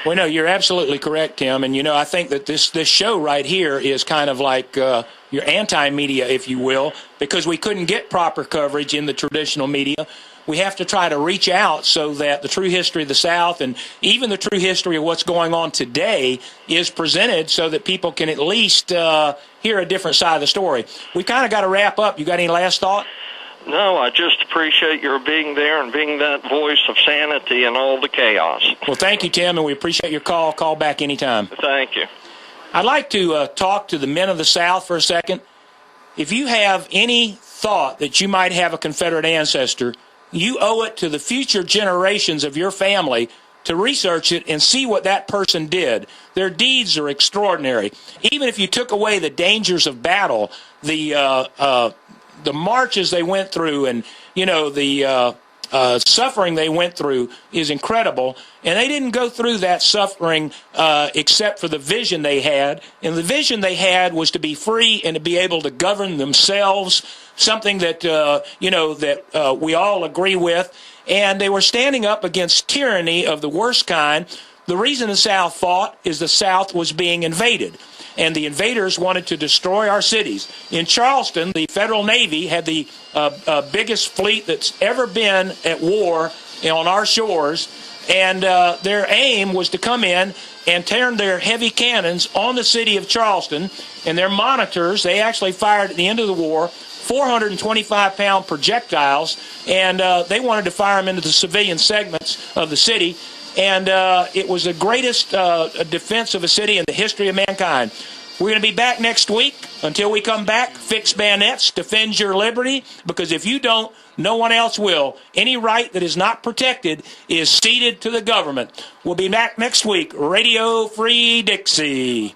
Well, no, you're absolutely correct, Tim. And, I think that this show right here is kind of like your anti-media, if you will, because we couldn't get proper coverage in the traditional media. We have to try to reach out so that the true history of the South and even the true history of what's going on today is presented so that people can at least hear a different side of the story. We've kind of got to wrap up. You got any last thought? No, I just appreciate your being there and being that voice of sanity in all the chaos. Well, thank you, Tim, and we appreciate your call. Call back anytime. Thank you. I'd like to talk to the men of the South for a second. If you have any thought that you might have a Confederate ancestor, you owe it to the future generations of your family to research it and see what that person did. Their deeds are extraordinary. Even if you took away the dangers of battle, the marches they went through and, the suffering they went through is incredible. And they didn't go through that suffering except for the vision they had. And the vision they had was to be free and to be able to govern themselves, something that, that we all agree with. And they were standing up against tyranny of the worst kind. The reason the South fought is the South was being invaded. And the invaders wanted to destroy our cities. In Charleston, the Federal Navy had the biggest fleet that's ever been at war on our shores, and their aim was to come in and turn their heavy cannons on the city of Charleston, and their monitors, they actually fired at the end of the war 425-pound projectiles, and they wanted to fire them into the civilian segments of the city. And it was the greatest defense of a city in the history of mankind. We're going to be back next week. Until we come back, fix bayonets, defend your liberty, because if you don't, no one else will. Any right that is not protected is ceded to the government. We'll be back next week. Radio Free Dixie.